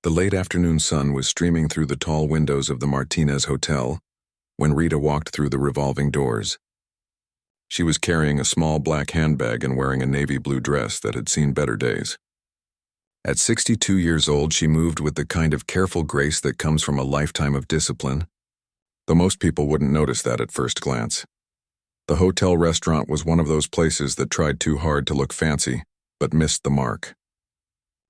The late afternoon sun was streaming through the tall windows of the Martinez Hotel when Rita walked through the revolving doors. She was carrying a small black handbag and wearing a navy blue dress that had seen better days. At 62 years old, she moved with the kind of careful grace that comes from a lifetime of discipline, though most people wouldn't notice that at first glance. The hotel restaurant was one of those places that tried too hard to look fancy, but missed the mark.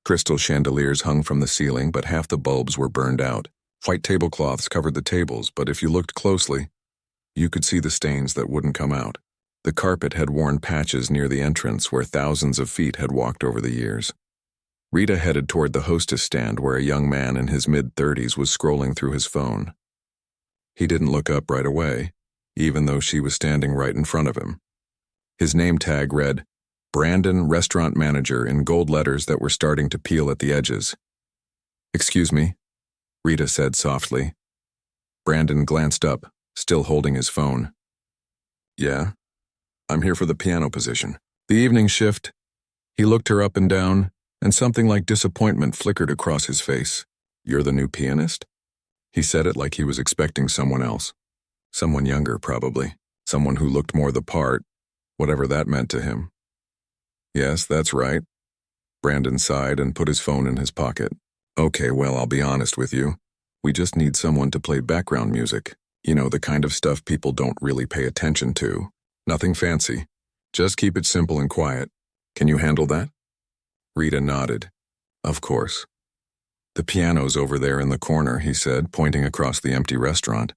Crystal chandeliers hung from the ceiling, but half the bulbs were burned out. White tablecloths covered the tables, but if you looked closely, you could see the stains that wouldn't come out. The carpet had worn patches near the entrance where thousands of feet had walked over the years. Rita headed toward the hostess stand where a young man in his mid-30s was scrolling through his phone. He didn't look up right away, even though she was standing right in front of him. His name tag read, Brandon, Restaurant Manager, in gold letters that were starting to peel at the edges. "Excuse me," Rita said softly. Brandon glanced up, still holding his phone. "Yeah, I'm here for the piano position." The evening shift. He looked her up and down, and something like disappointment flickered across his face. "You're the new pianist?" He said it like he was expecting someone else. Someone younger, probably. Someone who looked more the part, whatever that meant to him. "Yes, that's right." Brandon sighed and put his phone in his pocket. "Okay, well, I'll be honest with you. We just need someone to play background music. You know, the kind of stuff people don't really pay attention to. Nothing fancy. Just keep it simple and quiet. Can you handle that?" Rita nodded. "Of course." "The piano's over there in the corner," he said, pointing across the empty restaurant.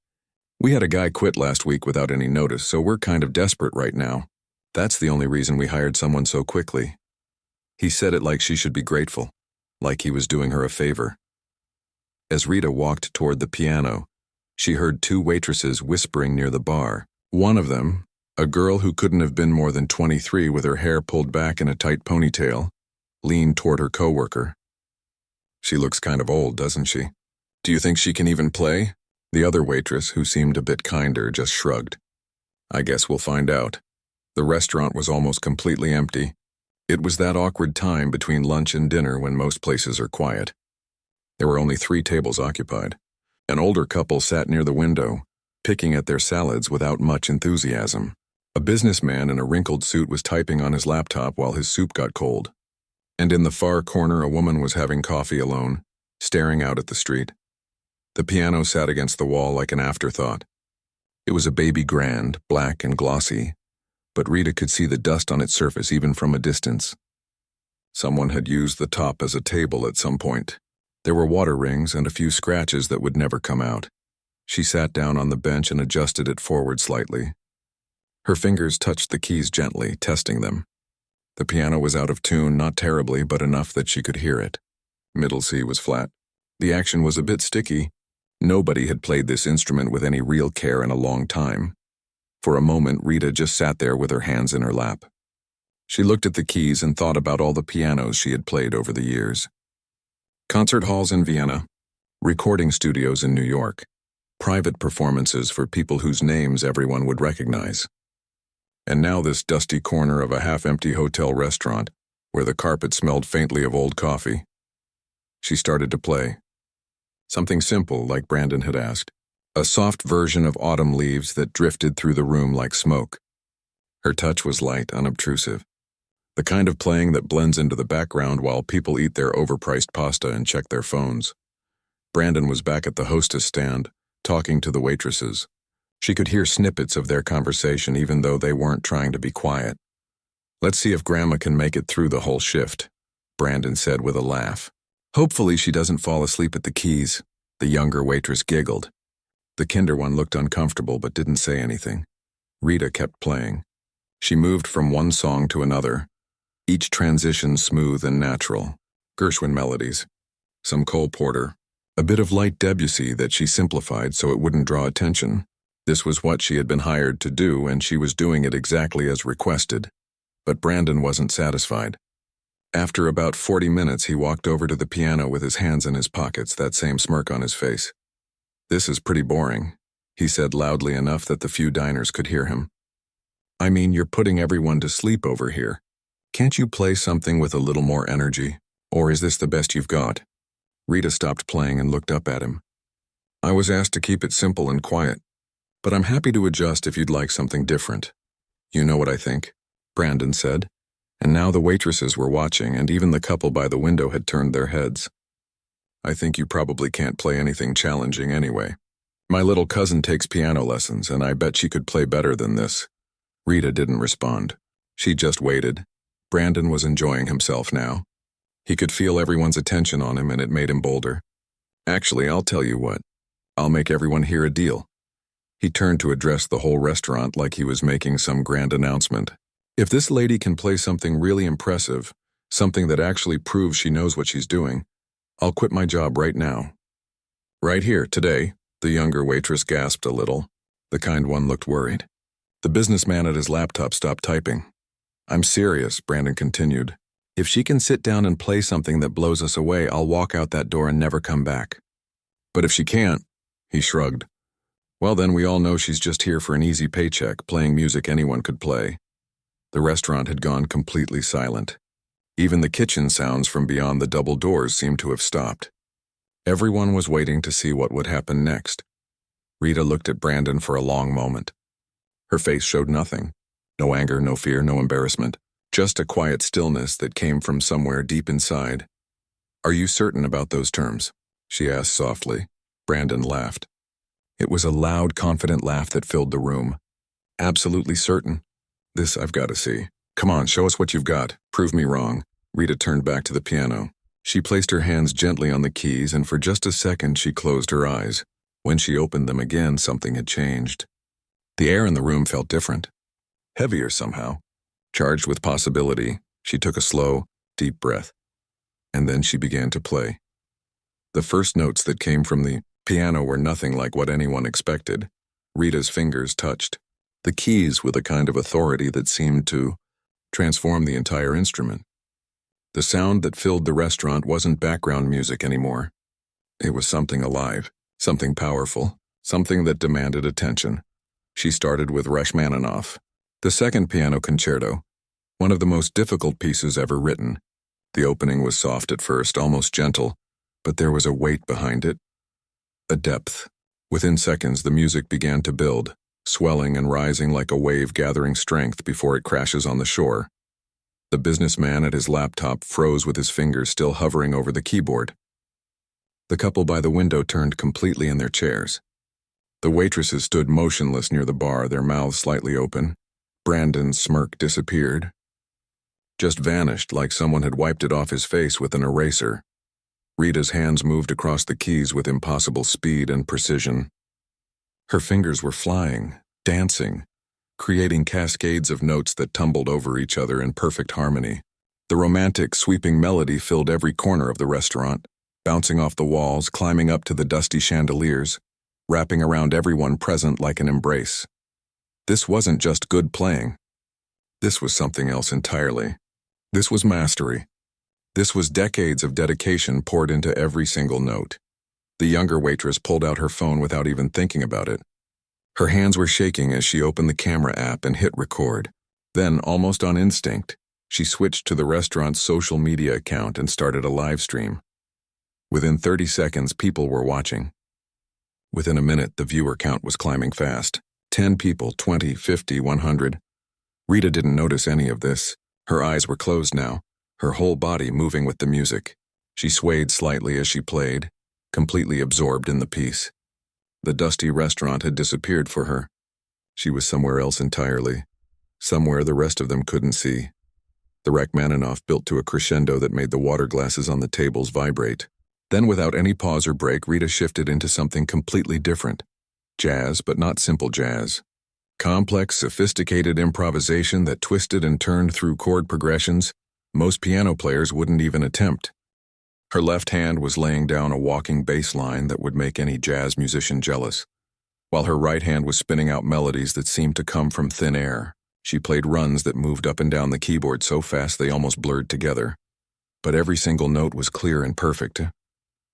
"We had a guy quit last week without any notice, so we're kind of desperate right now. That's the only reason we hired someone so quickly." He said it like she should be grateful, like he was doing her a favor. As Rita walked toward the piano, she heard two waitresses whispering near the bar. One of them, a girl who couldn't have been more than 23 with her hair pulled back in a tight ponytail, leaned toward her coworker. "She looks kind of old, doesn't she? Do you think she can even play?" The other waitress, who seemed a bit kinder, just shrugged. "I guess we'll find out." The restaurant was almost completely empty. It was that awkward time between lunch and dinner when most places are quiet. There were only 3 tables occupied. An older couple sat near the window, picking at their salads without much enthusiasm. A businessman in a wrinkled suit was typing on his laptop while his soup got cold. And in the far corner, a woman was having coffee alone, staring out at the street. The piano sat against the wall like an afterthought. It was a baby grand, black and glossy, but Rita could see the dust on its surface even from a distance. Someone had used the top as a table at some point. There were water rings and a few scratches that would never come out. She sat down on the bench and adjusted it forward slightly. Her fingers touched the keys gently, testing them. The piano was out of tune, not terribly, but enough that she could hear it. Middle C was flat. The action was a bit sticky. Nobody had played this instrument with any real care in a long time. For a moment, Rita just sat there with her hands in her lap. She looked at the keys and thought about all the pianos she had played over the years. Concert halls in Vienna, recording studios in New York, private performances for people whose names everyone would recognize. And now this dusty corner of a half-empty hotel restaurant where the carpet smelled faintly of old coffee. She started to play. Something simple, like Brandon had asked. A soft version of Autumn Leaves that drifted through the room like smoke. Her touch was light, unobtrusive. The kind of playing that blends into the background while people eat their overpriced pasta and check their phones. Brandon was back at the hostess stand, talking to the waitresses. She could hear snippets of their conversation even though they weren't trying to be quiet. "Let's see if Grandma can make it through the whole shift," Brandon said with a laugh. "Hopefully she doesn't fall asleep at the keys." The younger waitress giggled. The kinder one looked uncomfortable but didn't say anything. Rita kept playing. She moved from one song to another, each transition smooth and natural. Gershwin melodies, some Cole Porter, a bit of light Debussy that she simplified so it wouldn't draw attention. This was what she had been hired to do, and she was doing it exactly as requested. But Brandon wasn't satisfied. After about 40 minutes, he walked over to the piano with his hands in his pockets, that same smirk on his face. "This is pretty boring," he said loudly enough that the few diners could hear him. "I mean, you're putting everyone to sleep over here. Can't you play something with a little more energy? Or is this the best you've got?" Rita stopped playing and looked up at him. I was asked to keep it simple and quiet, but I'm happy to adjust if you'd like something different. You know what I think, Brandon said, and now the waitresses were watching and even the couple by the window had turned their heads. I think you probably can't play anything challenging anyway. My little cousin takes piano lessons and I bet she could play better than this. Rita didn't respond. She just waited. Brandon was enjoying himself now. He could feel everyone's attention on him and it made him bolder. Actually, I'll tell you what. I'll make everyone hear a deal. He turned to address the whole restaurant like he was making some grand announcement. If this lady can play something really impressive, something that actually proves she knows what she's doing, I'll quit my job right now. Right here, today, the younger waitress gasped a little. The kind one looked worried. The businessman at his laptop stopped typing. I'm serious, Brandon continued. If she can sit down and play something that blows us away, I'll walk out that door and never come back. But if she can't, he shrugged. Well, then we all know she's just here for an easy paycheck, playing music anyone could play. The restaurant had gone completely silent. Even the kitchen sounds from beyond the double doors seemed to have stopped. Everyone was waiting to see what would happen next. Rita looked at Brandon for a long moment. Her face showed nothing. No anger, no fear, no embarrassment. Just a quiet stillness that came from somewhere deep inside. Are you certain about those terms? She asked softly. Brandon laughed. It was a loud, confident laugh that filled the room. Absolutely certain. This I've got to see. Come on, show us what you've got. Prove me wrong. Rita turned back to the piano. She placed her hands gently on the keys and for just a second she closed her eyes. When she opened them again, something had changed. The air in the room felt different. Heavier somehow. Charged with possibility, she took a slow, deep breath. And then she began to play. The first notes that came from the piano were nothing like what anyone expected. Rita's fingers touched the keys with a kind of authority that seemed to transform the entire instrument. The sound that filled the restaurant wasn't background music anymore. It was something alive, something powerful, something that demanded attention. She started with Rachmaninoff, the second piano concerto, one of the most difficult pieces ever written. The opening was soft at first, almost gentle, but there was a weight behind it, a depth. Within seconds, the music began to build, swelling and rising like a wave gathering strength before it crashes on the shore. The businessman at his laptop froze with his fingers still hovering over the keyboard. The couple by the window turned completely in their chairs. The waitresses stood motionless near the bar, their mouths slightly open. Brandon's smirk disappeared. Just vanished like someone had wiped it off his face with an eraser. Rita's hands moved across the keys with impossible speed and precision. Her fingers were flying, dancing, creating cascades of notes that tumbled over each other in perfect harmony. The romantic, sweeping melody filled every corner of the restaurant, bouncing off the walls, climbing up to the dusty chandeliers, wrapping around everyone present like an embrace. This wasn't just good playing. This was something else entirely. This was mastery. This was decades of dedication poured into every single note. The younger waitress pulled out her phone without even thinking about it. Her hands were shaking as she opened the camera app and hit record. Then, almost on instinct, she switched to the restaurant's social media account and started a live stream. Within 30 seconds, people were watching. Within a minute, the viewer count was climbing fast. 10 people, 20, 50, 100. Rita didn't notice any of this. Her eyes were closed now, her whole body moving with the music. She swayed slightly as she played, completely absorbed in the piece. The dusty restaurant had disappeared for her. She was somewhere else entirely, somewhere the rest of them couldn't see. The Rachmaninoff built to a crescendo that made the water glasses on the tables vibrate. Then, without any pause or break, Rita shifted into something completely different. Jazz, but not simple jazz. Complex, sophisticated improvisation that twisted and turned through chord progressions most piano players wouldn't even attempt. Her left hand was laying down a walking bass line that would make any jazz musician jealous, while her right hand was spinning out melodies that seemed to come from thin air. She played runs that moved up and down the keyboard so fast they almost blurred together. But every single note was clear and perfect.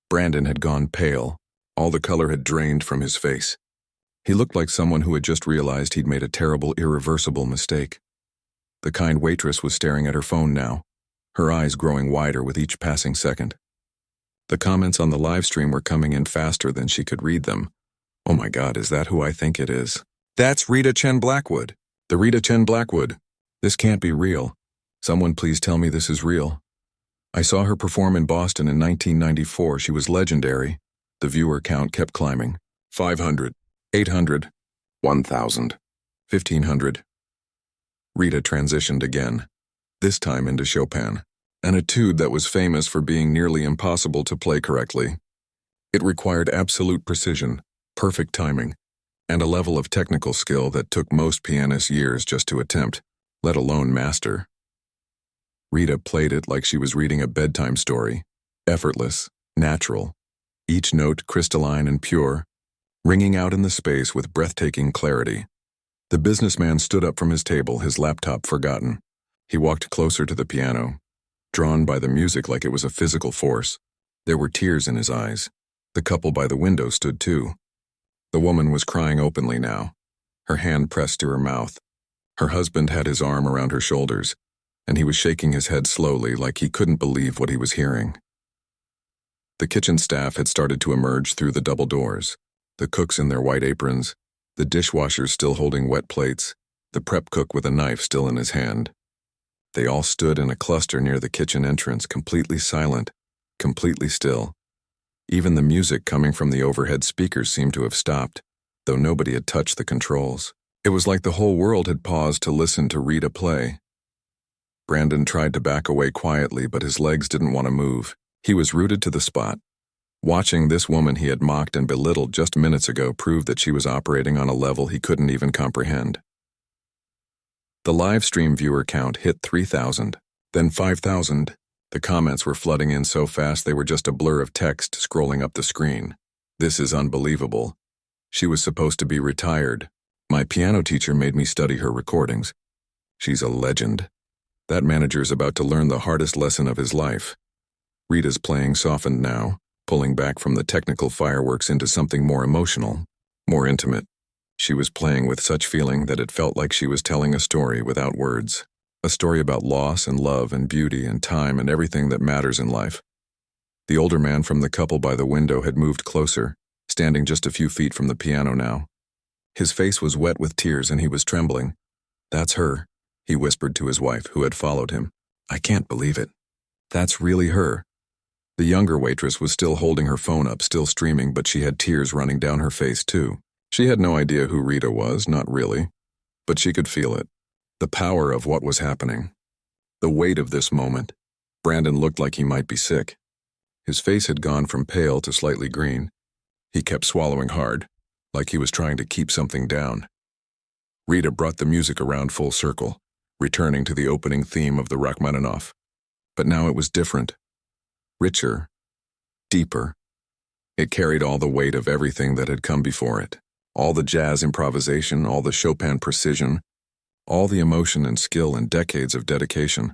Brandon had gone pale. All the color had drained from his face. He looked like someone who had just realized he'd made a terrible, irreversible mistake. The kind waitress was staring at her phone now, her eyes growing wider with each passing second. The comments on the live stream were coming in faster than she could read them. Oh my God, is that who I think it is? That's Rita Chen Blackwood. The Rita Chen Blackwood. This can't be real. Someone please tell me this is real. I saw her perform in Boston in 1994. She was legendary. The viewer count kept climbing. 500, 800, 1,000, 1,500. Rita transitioned again, this time into Chopin, an etude that was famous for being nearly impossible to play correctly. It required absolute precision, perfect timing, and a level of technical skill that took most pianists years just to attempt, let alone master. Rita played it like she was reading a bedtime story, effortless, natural, each note crystalline and pure, ringing out in the space with breathtaking clarity. The businessman stood up from his table, his laptop forgotten. He walked closer to the piano, drawn by the music like it was a physical force. There were tears in his eyes. The couple by the window stood too. The woman was crying openly now, her hand pressed to her mouth. Her husband had his arm around her shoulders, and he was shaking his head slowly like he couldn't believe what he was hearing. The kitchen staff had started to emerge through the double doors, the cooks in their white aprons, the dishwashers still holding wet plates, the prep cook with a knife still in his hand. They all stood in a cluster near the kitchen entrance, completely silent, completely still. Even the music coming from the overhead speakers seemed to have stopped, though nobody had touched the controls. It was like the whole world had paused to listen to Rita play. Brandon tried to back away quietly, but his legs didn't want to move. He was rooted to the spot. Watching this woman he had mocked and belittled just minutes ago proved that she was operating on a level he couldn't even comprehend. The live stream viewer count hit 3,000, then 5,000. The comments were flooding in so fast they were just a blur of text scrolling up the screen. This is unbelievable. She was supposed to be retired. My piano teacher made me study her recordings. She's a legend. That manager's about to learn the hardest lesson of his life. Rita's playing softened now, pulling back from the technical fireworks into something more emotional, more intimate. She was playing with such feeling that it felt like she was telling a story without words. A story about loss and love and beauty and time and everything that matters in life. The older man from the couple by the window had moved closer, standing just a few feet from the piano now. His face was wet with tears and he was trembling. "That's her," he whispered to his wife, who had followed him. "I can't believe it. That's really her." The younger waitress was still holding her phone up, still streaming, but she had tears running down her face too. She had no idea who Rita was, not really, but she could feel it. The power of what was happening. The weight of this moment. Brandon looked like he might be sick. His face had gone from pale to slightly green. He kept swallowing hard, like he was trying to keep something down. Rita brought the music around full circle, returning to the opening theme of the Rachmaninoff. But now it was different. Richer. Deeper. It carried all the weight of everything that had come before it. All the jazz improvisation, all the Chopin precision, all the emotion and skill and decades of dedication.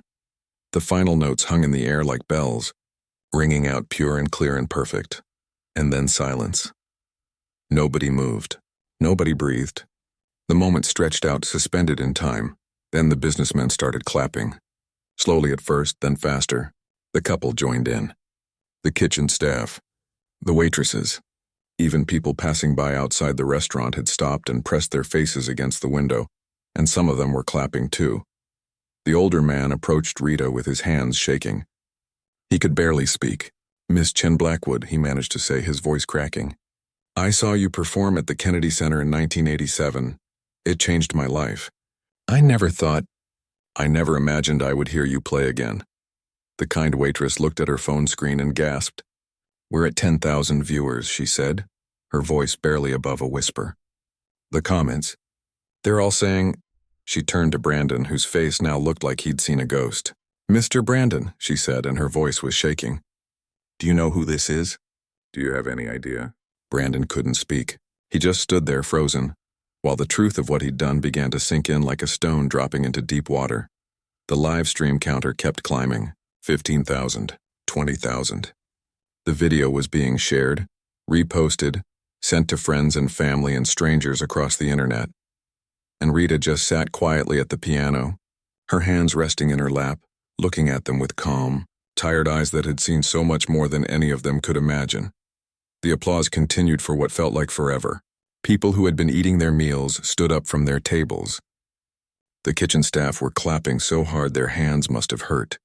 The final notes hung in the air like bells, ringing out pure and clear and perfect. And then silence. Nobody moved. Nobody breathed. The moment stretched out, suspended in time. Then the businessmen started clapping. Slowly at first, then faster. The couple joined in. The kitchen staff. The waitresses. Even people passing by outside the restaurant had stopped and pressed their faces against the window, and some of them were clapping too. The older man approached Rita with his hands shaking. He could barely speak. "Miss Chen Blackwood," he managed to say, his voice cracking. "I saw you perform at the Kennedy Center in 1987. It changed my life. I never imagined I would hear you play again." The kind waitress looked at her phone screen and gasped. "We're at 10,000 viewers," she said, her voice barely above a whisper. The comments. "They're all saying..." She turned to Brandon, whose face now looked like he'd seen a ghost. "Mr. Brandon," she said, and her voice was shaking. "Do you know who this is?" "Do you have any idea?" Brandon couldn't speak. He just stood there frozen, while the truth of what he'd done began to sink in like a stone dropping into deep water. The live stream counter kept climbing. 15,000, 20,000. The video was being shared, reposted, sent to friends and family and strangers across the internet. And Rita just sat quietly at the piano, her hands resting in her lap, looking at them with calm, tired eyes that had seen so much more than any of them could imagine. The applause continued for what felt like forever. People who had been eating their meals stood up from their tables. The kitchen staff were clapping so hard their hands must have hurt.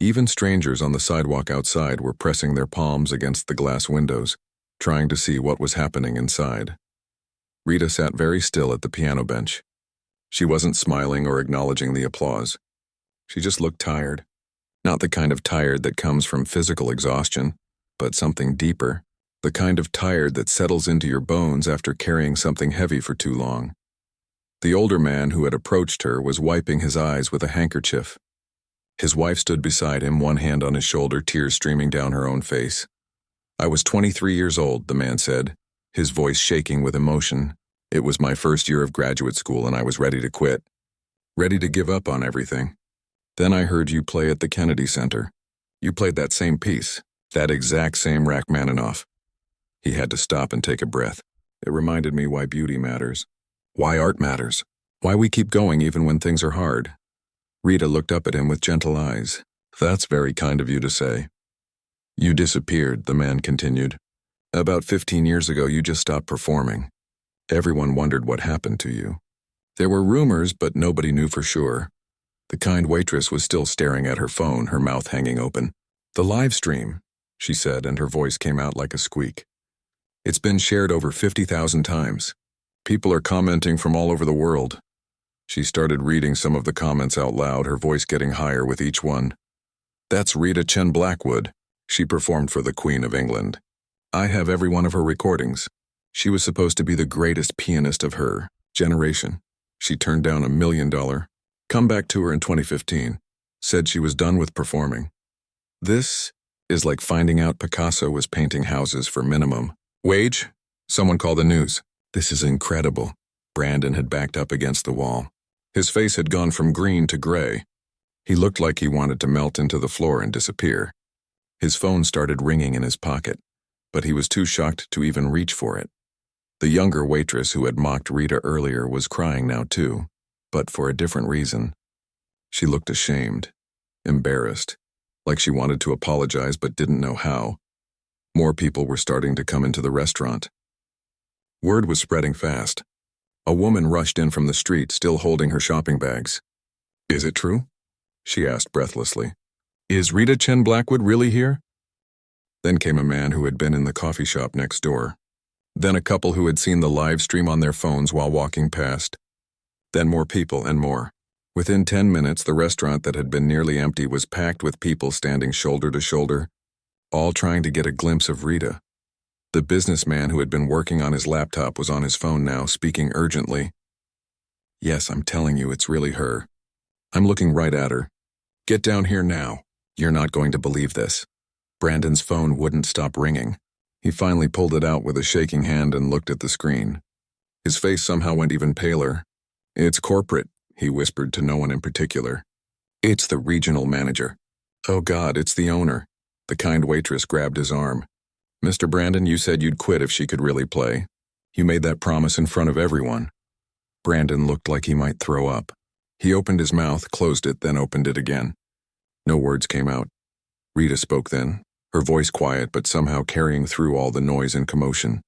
Even strangers on the sidewalk outside were pressing their palms against the glass windows, trying to see what was happening inside. Rita sat very still at the piano bench. She wasn't smiling or acknowledging the applause. She just looked tired. Not the kind of tired that comes from physical exhaustion, but something deeper. The kind of tired that settles into your bones after carrying something heavy for too long. The older man who had approached her was wiping his eyes with a handkerchief. His wife stood beside him, one hand on his shoulder, tears streaming down her own face. "I was 23 years old," the man said, his voice shaking with emotion. "It was my first year of graduate school and I was ready to quit. Ready to give up on everything. Then I heard you play at the Kennedy Center. You played that same piece, that exact same Rachmaninoff." He had to stop and take a breath. It reminded me why beauty matters. Why art matters. Why we keep going even when things are hard. Rita looked up at him with gentle eyes. "That's very kind of you to say." "You disappeared," the man continued. "About 15 years ago you just stopped performing. Everyone wondered what happened to you. There were rumors, but nobody knew for sure." The kind waitress was still staring at her phone, her mouth hanging open. "The live stream," she said, and her voice came out like a squeak. "It's been shared over 50,000 times. People are commenting from all over the world." She started reading some of the comments out loud, her voice getting higher with each one. "That's Rita Chen Blackwood. She performed for the Queen of England. I have every one of her recordings. She was supposed to be the greatest pianist of her generation. She turned down $1 million comeback tour in 2015. Said she was done with performing. This is like finding out Picasso was painting houses for minimum wage. Someone call the news. This is incredible." Brandon had backed up against the wall. His face had gone from green to gray. He looked like he wanted to melt into the floor and disappear. His phone started ringing in his pocket, but he was too shocked to even reach for it. The younger waitress who had mocked Rita earlier was crying now too, but for a different reason. She looked ashamed, embarrassed, like she wanted to apologize but didn't know how. More people were starting to come into the restaurant. Word was spreading fast. A woman rushed in from the street, still holding her shopping bags. "Is it true?" she asked breathlessly. "Is Rita Chen Blackwood really here?" Then came a man who had been in the coffee shop next door. Then a couple who had seen the live stream on their phones while walking past. Then more people and more. Within 10 minutes, the restaurant that had been nearly empty was packed with people standing shoulder to shoulder, all trying to get a glimpse of Rita. The businessman who had been working on his laptop was on his phone now, speaking urgently. "Yes, I'm telling you, it's really her. I'm looking right at her. Get down here now. You're not going to believe this." Brandon's phone wouldn't stop ringing. He finally pulled it out with a shaking hand and looked at the screen. His face somehow went even paler. "It's corporate," he whispered to no one in particular. "It's the regional manager. Oh God, it's the owner." The kind waitress grabbed his arm. "Mr. Brandon, you said you'd quit if she could really play. You made that promise in front of everyone." Brandon looked like he might throw up. He opened his mouth, closed it, then opened it again. No words came out. Rita spoke then, her voice quiet but somehow carrying through all the noise and commotion.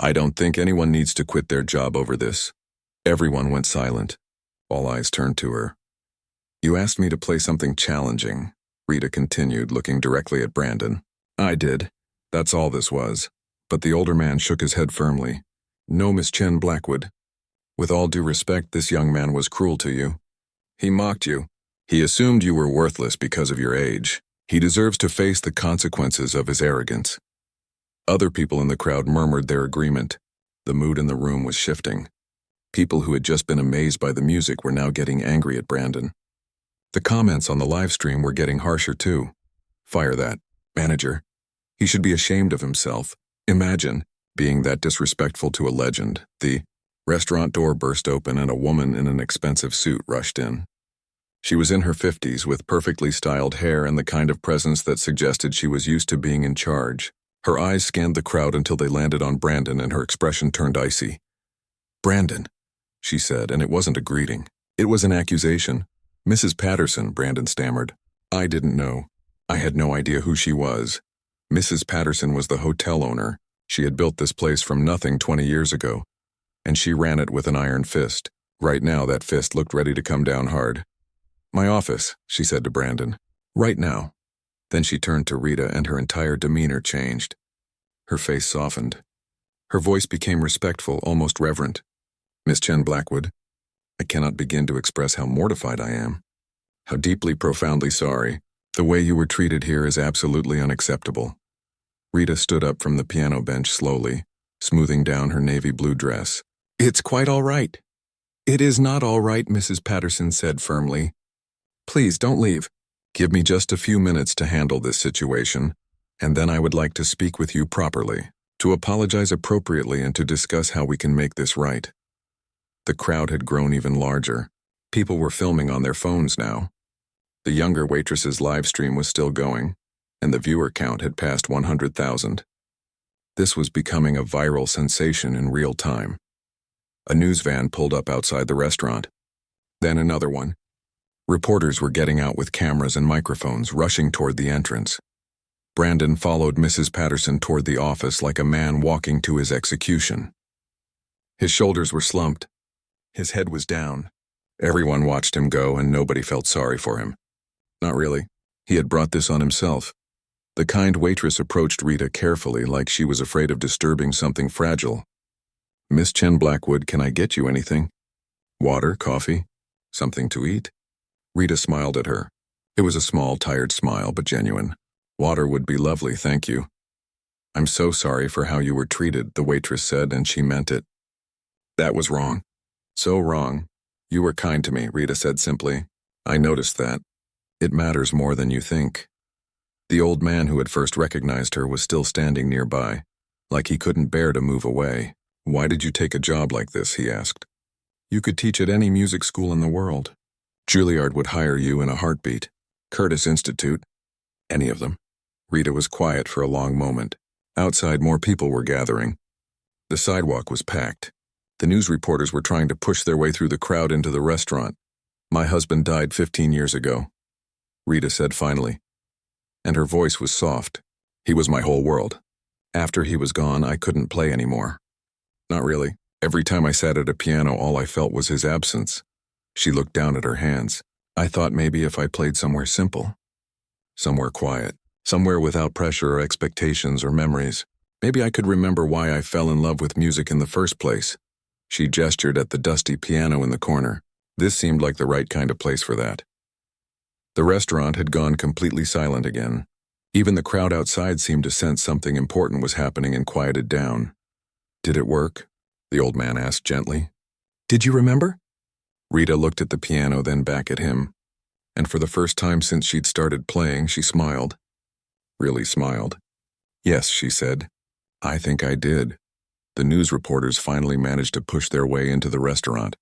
"I don't think anyone needs to quit their job over this." Everyone went silent. All eyes turned to her. "You asked me to play something challenging," Rita continued, looking directly at Brandon. "I did. That's all this was." But the older man shook his head firmly. "No, Miss Chen Blackwood. With all due respect, this young man was cruel to you. He mocked you. He assumed you were worthless because of your age. He deserves to face the consequences of his arrogance." Other people in the crowd murmured their agreement. The mood in the room was shifting. People who had just been amazed by the music were now getting angry at Brandon. The comments on the live stream were getting harsher too. "Fire that manager. He should be ashamed of himself. Imagine being that disrespectful to a legend." The restaurant door burst open and a woman in an expensive suit rushed in. She was in her 50s with perfectly styled hair and the kind of presence that suggested she was used to being in charge. Her eyes scanned the crowd until they landed on Brandon and her expression turned icy. "Brandon," she said, and it wasn't a greeting. It was an accusation. "Mrs. Patterson," Brandon stammered. "I didn't know. I had no idea who she was. Mrs. Patterson was the hotel owner. She had built this place from nothing 20 years ago, and she ran it with an iron fist. Right now, that fist looked ready to come down hard. "My office," she said to Brandon. "Right now." Then she turned to Rita and her entire demeanor changed. Her face softened. Her voice became respectful, almost reverent. "Miss Chen Blackwood, I cannot begin to express how mortified I am. How deeply, profoundly sorry. The way you were treated here is absolutely unacceptable." Rita stood up from the piano bench slowly, smoothing down her navy blue dress. "It's quite all right." "It is not all right," Mrs. Patterson said firmly. "Please don't leave. Give me just a few minutes to handle this situation, and then I would like to speak with you properly, to apologize appropriately and to discuss how we can make this right." The crowd had grown even larger. People were filming on their phones now. The younger waitress's live stream was still going, and the viewer count had passed 100,000. This was becoming a viral sensation in real time. A news van pulled up outside the restaurant. Then another one. Reporters were getting out with cameras and microphones, rushing toward the entrance. Brandon followed Mrs. Patterson toward the office like a man walking to his execution. His shoulders were slumped. His head was down. Everyone watched him go, and nobody felt sorry for him. Not really. He had brought this on himself. The kind waitress approached Rita carefully, like she was afraid of disturbing something fragile. "Miss Chen Blackwood, can I get you anything? Water, coffee, something to eat?" Rita smiled at her. It was a small, tired smile, but genuine. "Water would be lovely, thank you." "I'm so sorry for how you were treated," the waitress said, and she meant it. "That was wrong. So wrong. You were kind to me," Rita said simply. "I noticed that. It matters more than you think." The old man who had first recognized her was still standing nearby, like he couldn't bear to move away. "Why did you take a job like this?" he asked. "You could teach at any music school in the world. Juilliard would hire you in a heartbeat. Curtis Institute. Any of them." Rita was quiet for a long moment. Outside, more people were gathering. The sidewalk was packed. The news reporters were trying to push their way through the crowd into the restaurant. "My husband died 15 years ago," Rita said finally, and her voice was soft. "He was my whole world. After he was gone, I couldn't play anymore." "Not really. Every time I sat at a piano, all I felt was his absence." She looked down at her hands. "I thought maybe if I played somewhere simple, somewhere quiet, somewhere without pressure or expectations or memories, maybe I could remember why I fell in love with music in the first place." She gestured at the dusty piano in the corner. This seemed like the right kind of place for that. The restaurant had gone completely silent again. Even the crowd outside seemed to sense something important was happening and quieted down. "Did it work?" the old man asked gently. "Did you remember?" Rita looked at the piano, then back at him, and for the first time since she'd started playing, she smiled. Really smiled. "Yes," she said. "I think I did." The news reporters finally managed to push their way into the restaurant.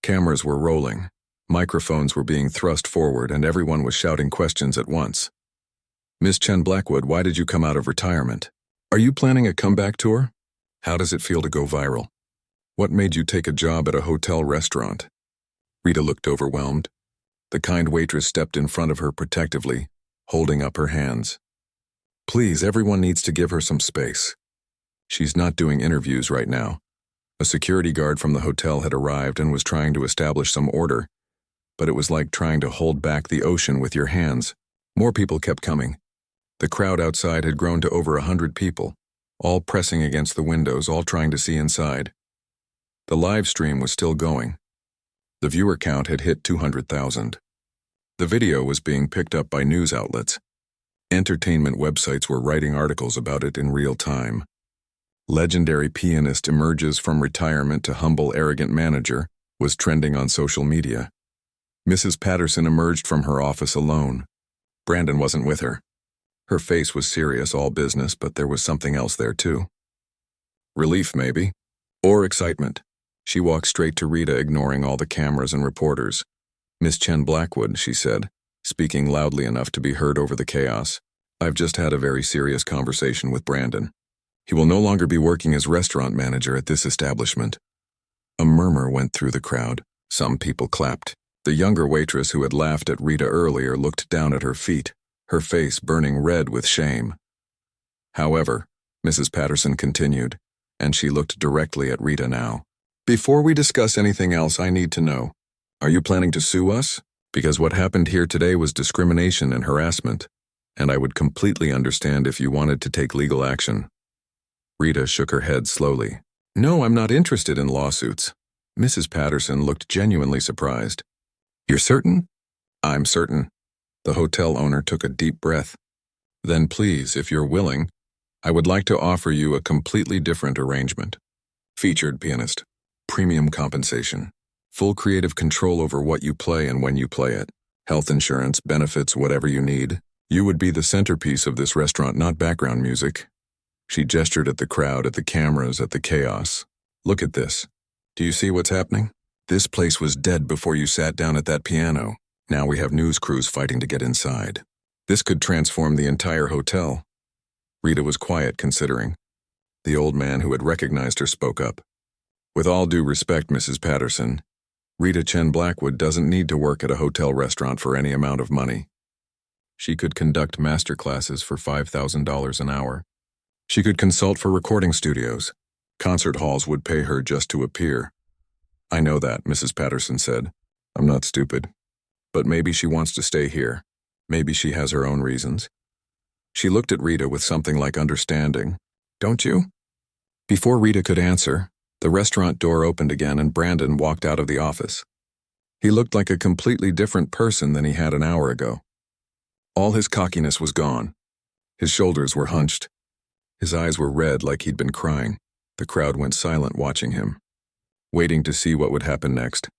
Cameras were rolling. Microphones were being thrust forward, and everyone was shouting questions at once. "Miss Chen Blackwood, why did you come out of retirement? Are you planning a comeback tour? How does it feel to go viral? What made you take a job at a hotel restaurant?" Rita looked overwhelmed. The kind waitress stepped in front of her protectively, holding up her hands. "Please, everyone needs to give her some space. She's not doing interviews right now." A security guard from the hotel had arrived and was trying to establish some order, but it was like trying to hold back the ocean with your hands. More people kept coming. The crowd outside had grown to over 100 people, all pressing against the windows, all trying to see inside. The live stream was still going. The viewer count had hit 200,000. The video was being picked up by news outlets. Entertainment websites were writing articles about it in real time. "Legendary pianist emerges from retirement to humble arrogant manager" was trending on social media. Mrs. Patterson emerged from her office alone. Brandon wasn't with her. Her face was serious, all business, but there was something else there too. Relief, maybe. Or excitement. She walked straight to Rita, ignoring all the cameras and reporters. "Miss Chen Blackwood," she said, speaking loudly enough to be heard over the chaos. "I've just had a very serious conversation with Brandon. He will no longer be working as restaurant manager at this establishment." A murmur went through the crowd. Some people clapped. The younger waitress who had laughed at Rita earlier looked down at her feet. her face burning red with shame. However, Mrs. Patterson continued, and she looked directly at Rita now. Before we discuss anything else, I need to know, are you planning to sue us? Because what happened here today was discrimination and harassment, and I would completely understand if you wanted to take legal action. Rita shook her head slowly. No, I'm not interested in lawsuits. Mrs. Patterson looked genuinely surprised. You're certain? I'm certain. The hotel owner took a deep breath. Then please, if you're willing, I would like to offer you a completely different arrangement. Featured pianist. Premium compensation. Full creative control over what you play and when you play it. Health insurance, benefits, whatever you need. You would be the centerpiece of this restaurant, not background music. She gestured at the crowd, at the cameras, at the chaos. Look at this. Do you see what's happening? This place was dead before you sat down at that piano. Now we have news crews fighting to get inside. This could transform the entire hotel. Rita was quiet, considering. The old man who had recognized her spoke up. With all due respect, Mrs. Patterson, Rita Chen Blackwood doesn't need to work at a hotel restaurant for any amount of money. She could conduct master classes for $5,000 an hour. She could consult for recording studios. Concert halls would pay her just to appear. I know that, Mrs. Patterson said. I'm not stupid. But maybe she wants to stay here. Maybe she has her own reasons. She looked at Rita with something like understanding. Don't you? Before Rita could answer, the restaurant door opened again and Brandon walked out of the office. He looked like a completely different person than he had an hour ago. All his cockiness was gone. His shoulders were hunched. His eyes were red like he'd been crying. The crowd went silent watching him, waiting to see what would happen next.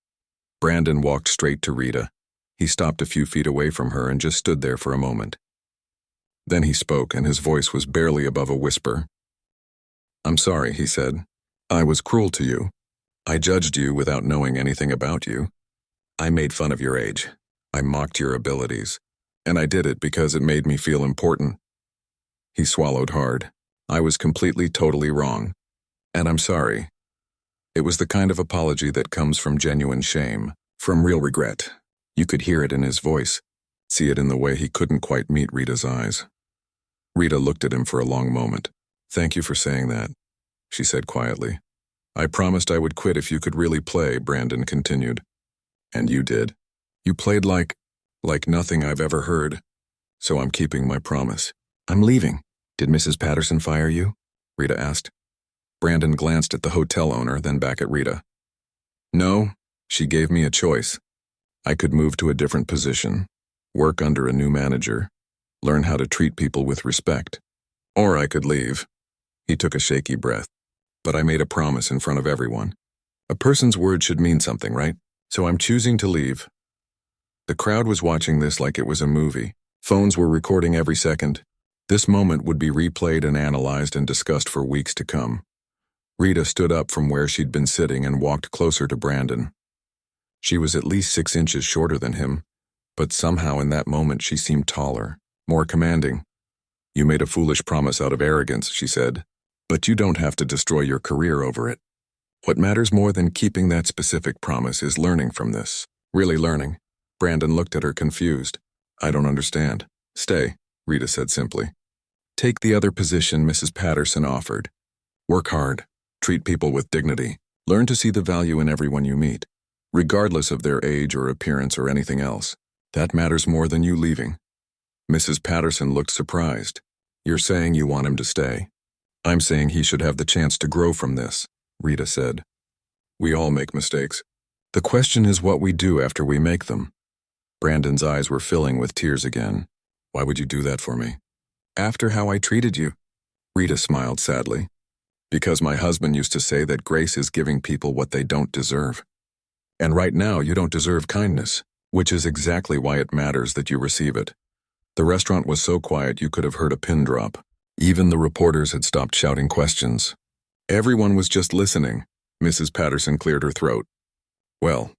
Brandon walked straight to Rita. He stopped a few feet away from her and just stood there for a moment. Then he spoke, and his voice was barely above a whisper. I'm sorry, he said. I was cruel to you. I judged you without knowing anything about you. I made fun of your age. I mocked your abilities. And I did it because it made me feel important. He swallowed hard. I was completely, totally wrong. And I'm sorry. It was the kind of apology that comes from genuine shame, from real regret. You could hear it in his voice, see it in the way he couldn't quite meet Rita's eyes. Rita looked at him for a long moment. Thank you for saying that, she said quietly. I promised I would quit if you could really play, Brandon continued. And you did. You played like nothing I've ever heard. So I'm keeping my promise. I'm leaving. Did Mrs. Patterson fire you? Rita asked. Brandon glanced at the hotel owner, then back at Rita. No, she gave me a choice. I could move to a different position, work under a new manager, learn how to treat people with respect. Or I could leave. He took a shaky breath. But I made a promise in front of everyone. A person's word should mean something, right? So I'm choosing to leave. The crowd was watching this like it was a movie. Phones were recording every second. This moment would be replayed and analyzed and discussed for weeks to come. Rita stood up from where she'd been sitting and walked closer to Brandon. She was at least 6 inches shorter than him, but somehow in that moment she seemed taller, more commanding. You made a foolish promise out of arrogance, she said, but you don't have to destroy your career over it. What matters more than keeping that specific promise is learning from this. Really learning. Brandon looked at her confused. I don't understand. Stay, Rita said simply. Take the other position Mrs. Patterson offered. Work hard. Treat people with dignity. Learn to see the value in everyone you meet, regardless of their age or appearance or anything else. That matters more than you leaving. Mrs. Patterson looked surprised. You're saying you want him to stay. I'm saying he should have the chance to grow from this, Rita said. We all make mistakes. The question is what we do after we make them. Brandon's eyes were filling with tears again. Why would you do that for me? After how I treated you. Rita smiled sadly. Because my husband used to say that grace is giving people what they don't deserve. And right now you don't deserve kindness, which is exactly why it matters that you receive it. The restaurant was so quiet you could have heard a pin drop. Even the reporters had stopped shouting questions. Everyone was just listening. Mrs. Patterson cleared her throat. Well,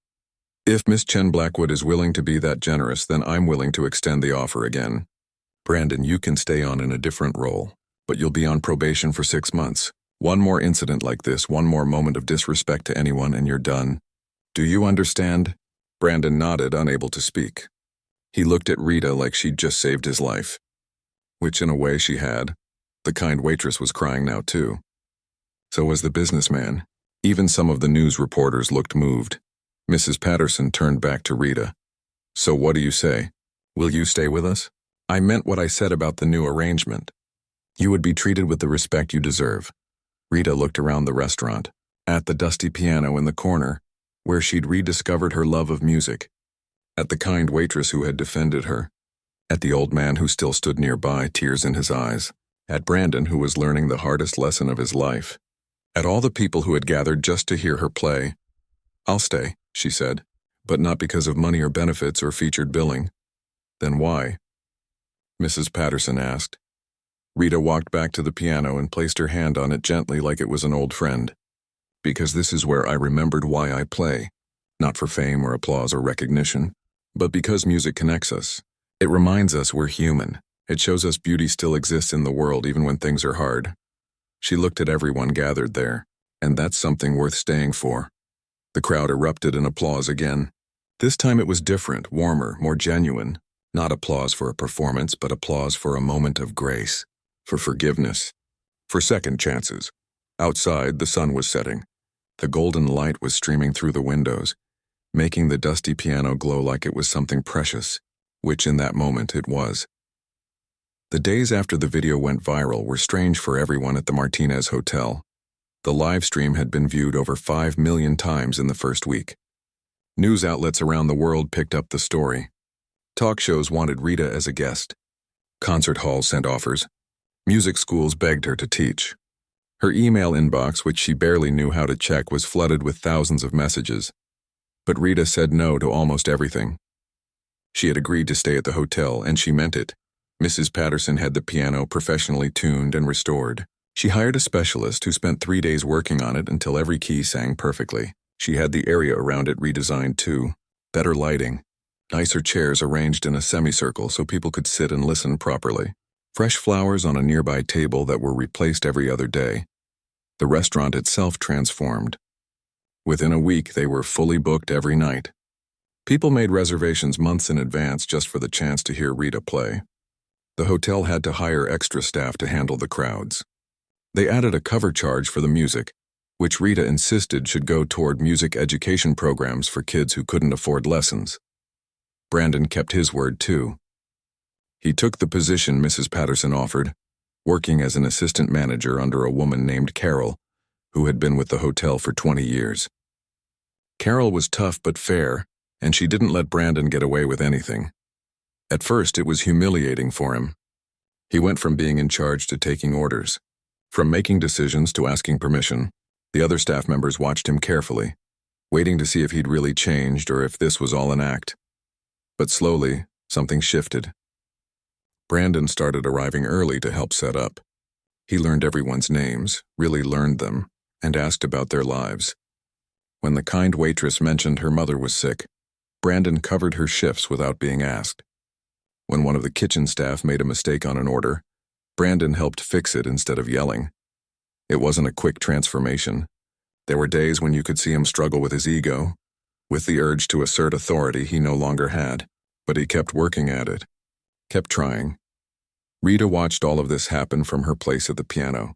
if Miss Chen Blackwood is willing to be that generous, then I'm willing to extend the offer again. Brandon, you can stay on in a different role, but you'll be on probation for 6 months. One more incident like this, one more moment of disrespect to anyone, and you're done. Do you understand? Brandon nodded, unable to speak. He looked at Rita like she'd just saved his life, which in a way she had. The kind waitress was crying now too. So was the businessman. Even some of the news reporters looked moved. Mrs. Patterson turned back to Rita. So what do you say? Will you stay with us? I meant what I said about the new arrangement. You would be treated with the respect you deserve. Rita looked around the restaurant, at the dusty piano in the corner, where she'd rediscovered her love of music, at the kind waitress who had defended her, at the old man who still stood nearby, tears in his eyes, at Brandon who was learning the hardest lesson of his life, at all the people who had gathered just to hear her play. I'll stay, she said, but not because of money or benefits or featured billing. Then why? Mrs. Patterson asked. Rita walked back to the piano and placed her hand on it gently like it was an old friend. Because this is where I remembered why I play, not for fame or applause or recognition, but because music connects us. It reminds us we're human. It shows us beauty still exists in the world even when things are hard. She looked at everyone gathered there, and that's something worth staying for. The crowd erupted in applause again. This time it was different, warmer, more genuine. Not applause for a performance, but applause for a moment of grace, for forgiveness, for second chances. Outside, the sun was setting. The golden light was streaming through the windows, making the dusty piano glow like it was something precious, which in that moment it was. The days after the video went viral were strange for everyone at the Martinez Hotel. The live stream had been viewed over 5 million times in the first week. News outlets around the world picked up the story. Talk shows wanted Rita as a guest. Concert halls sent offers. Music schools begged her to teach. Her email inbox, which she barely knew how to check, was flooded with thousands of messages. But Rita said no to almost everything. She had agreed to stay at the hotel, and she meant it. Mrs. Patterson had the piano professionally tuned and restored. She hired a specialist who spent 3 days working on it until every key sang perfectly. She had the area around it redesigned too. Better lighting. Nicer chairs arranged in a semicircle so people could sit and listen properly. Fresh flowers on a nearby table that were replaced every other day. The restaurant itself transformed. Within a week, they were fully booked every night. People made reservations months in advance just for the chance to hear Rita play. The hotel had to hire extra staff to handle the crowds. They added a cover charge for the music, which Rita insisted should go toward music education programs for kids who couldn't afford lessons. Brandon kept his word too. He took the position Mrs. Patterson offered, working as an assistant manager under a woman named Carol, who had been with the hotel for 20 years. Carol was tough but fair, and she didn't let Brandon get away with anything. At first, it was humiliating for him. He went from being in charge to taking orders. From making decisions to asking permission, the other staff members watched him carefully, waiting to see if he'd really changed or if this was all an act. But slowly, something shifted. Brandon started arriving early to help set up. He learned everyone's names, really learned them, and asked about their lives. When the kind waitress mentioned her mother was sick, Brandon covered her shifts without being asked. When one of the kitchen staff made a mistake on an order, Brandon helped fix it instead of yelling. It wasn't a quick transformation. There were days when you could see him struggle with his ego, with the urge to assert authority he no longer had, but he kept working at it, kept trying. Rita watched all of this happen from her place at the piano.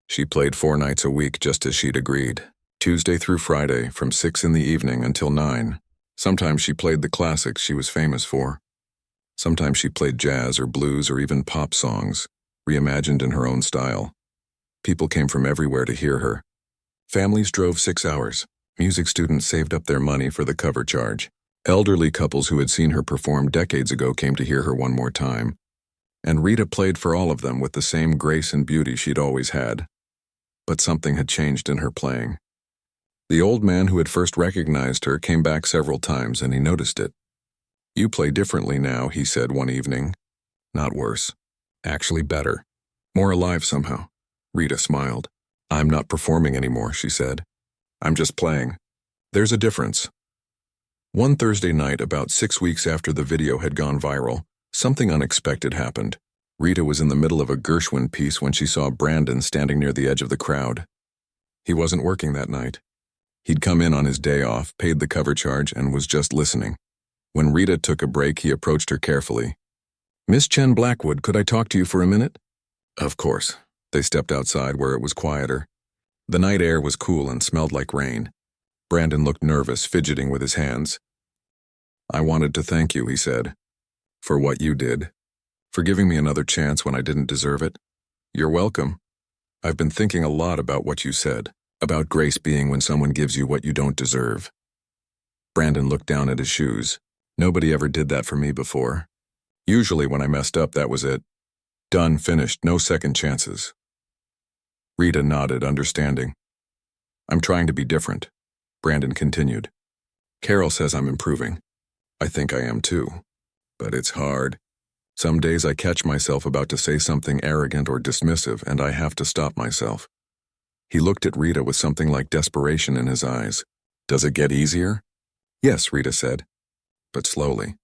She played 4 nights a week just as she'd agreed, Tuesday through Friday from 6 in the evening until 9. Sometimes she played the classics she was famous for. Sometimes she played jazz or blues or even pop songs, reimagined in her own style. People came from everywhere to hear her. Families drove 6 hours. Music students saved up their money for the cover charge. Elderly couples who had seen her perform decades ago came to hear her one more time. And Rita played for all of them with the same grace and beauty she'd always had. But something had changed in her playing. The old man who had first recognized her came back several times, and he noticed it. "You play differently now," he said one evening. "Not worse. Actually better. More alive somehow." Rita smiled. "I'm not performing anymore," she said. "I'm just playing. There's a difference." One Thursday night, about 6 weeks after the video had gone viral, something unexpected happened. Rita was in the middle of a Gershwin piece when she saw Brandon standing near the edge of the crowd. He wasn't working that night. He'd come in on his day off, paid the cover charge, and was just listening. When Rita took a break, he approached her carefully. "Miss Chen Blackwood, could I talk to you for a minute?" Of course. They stepped outside where it was quieter. The night air was cool and smelled like rain. Brandon looked nervous, fidgeting with his hands. "I wanted to thank you," he said, "for what you did. For giving me another chance when I didn't deserve it." "You're welcome. I've been thinking a lot about what you said, about grace being when someone gives you what you don't deserve." Brandon looked down at his shoes. "Nobody ever did that for me before. Usually when I messed up, that was it. Done, finished, no second chances." Rita nodded, understanding. "I'm trying to be different," Brandon continued. "Carol says I'm improving. I think I am too. But it's hard. Some days I catch myself about to say something arrogant or dismissive, and I have to stop myself." He looked at Rita with something like desperation in his eyes. "Does it get easier?" "Yes," Rita said, "but slowly.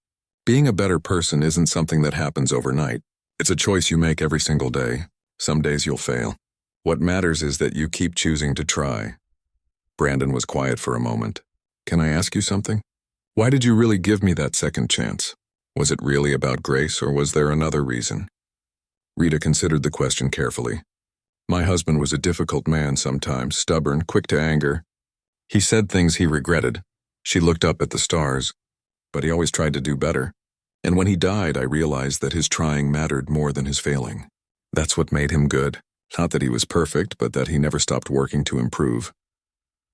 Being a better person isn't something that happens overnight. It's a choice you make every single day. Some days you'll fail. What matters is that you keep choosing to try." Brandon was quiet for a moment. "Can I ask you something? Why did you really give me that second chance? Was it really about grace, or was there another reason?" Rita considered the question carefully. "My husband was a difficult man sometimes, stubborn, quick to anger. He said things he regretted." She looked up at the stars. "But he always tried to do better. And when he died, I realized that his trying mattered more than his failing. That's what made him good. Not that he was perfect, but that he never stopped working to improve."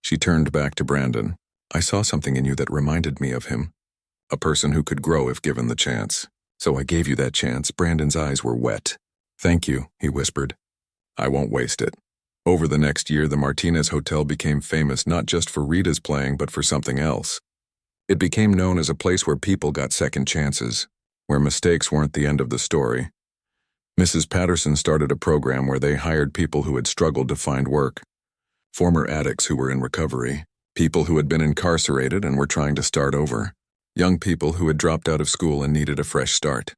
She turned back to Brandon. "I saw something in you that reminded me of him. A person who could grow if given the chance. So I gave you that chance." Brandon's eyes were wet. "Thank you," he whispered. "I won't waste it." Over the next year, the Martinez Hotel became famous not just for Rita's playing, but for something else. It became known as a place where people got second chances, where mistakes weren't the end of the story. Mrs. Patterson started a program where they hired people who had struggled to find work, former addicts who were in recovery, people who had been incarcerated and were trying to start over, young people who had dropped out of school and needed a fresh start.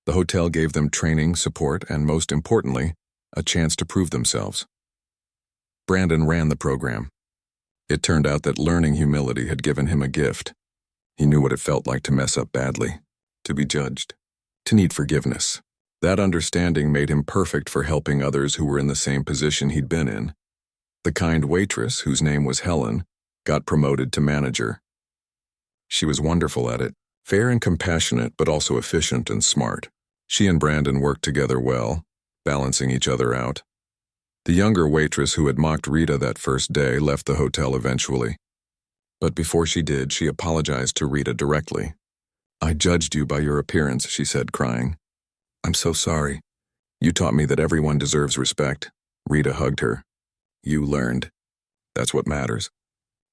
The hotel gave them training, support, and most importantly, a chance to prove themselves. Brandon ran the program. It turned out that learning humility had given him a gift. He knew what it felt like to mess up badly, to be judged, to need forgiveness. That understanding made him perfect for helping others who were in the same position he'd been in. The kind waitress, whose name was Helen, got promoted to manager. She was wonderful at it, fair and compassionate, but also efficient and smart. She and Brandon worked together well, balancing each other out. The younger waitress who had mocked Rita that first day left the hotel eventually. But before she did, she apologized to Rita directly. "I judged you by your appearance," she said, crying. "I'm so sorry. You taught me that everyone deserves respect." Rita hugged her. "You learned. That's what matters.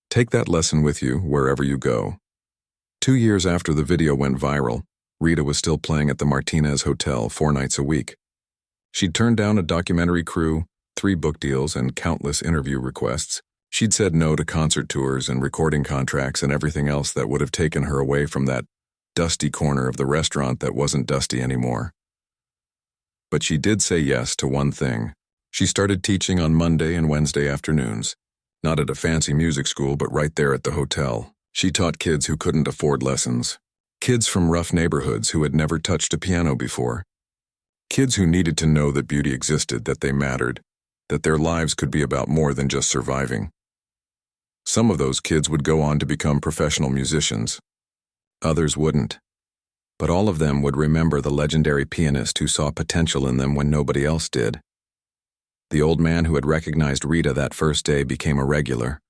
Take that lesson with you wherever you go." 2 years after the video went viral, Rita was still playing at the Martinez Hotel 4 nights a week. She'd turned down a documentary crew, 3 book deals, and countless interview requests. She'd said no to concert tours and recording contracts and everything else that would have taken her away from that dusty corner of the restaurant that wasn't dusty anymore. But she did say yes to one thing. She started teaching on Monday and Wednesday afternoons, not at a fancy music school, but right there at the hotel. She taught kids who couldn't afford lessons, kids from rough neighborhoods who had never touched a piano before, kids who needed to know that beauty existed, that they mattered, that their lives could be about more than just surviving. Some of those kids would go on to become professional musicians. Others wouldn't. But all of them would remember the legendary pianist who saw potential in them when nobody else did. The old man who had recognized Rita that first day became a regular.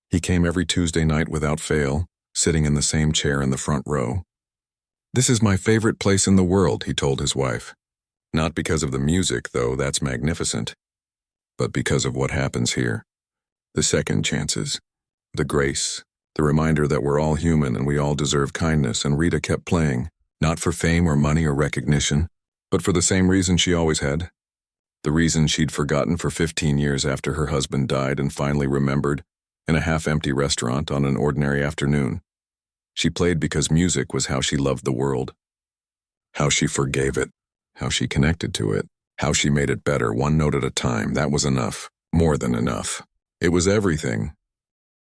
He came every Tuesday night without fail, sitting in the same chair in the front row. "This is my favorite place in the world," he told his wife. "Not because of the music, though that's magnificent, but because of what happens here. The second chances, the grace, the reminder that we're all human and we all deserve kindness." And Rita kept playing, not for fame or money or recognition, but for the same reason she always had. The reason she'd forgotten for 15 years after her husband died and finally remembered in a half-empty restaurant on an ordinary afternoon. She played because music was how she loved the world, how she forgave it, how she connected to it, how she made it better, one note at a time. That was enough, more than enough. It was everything.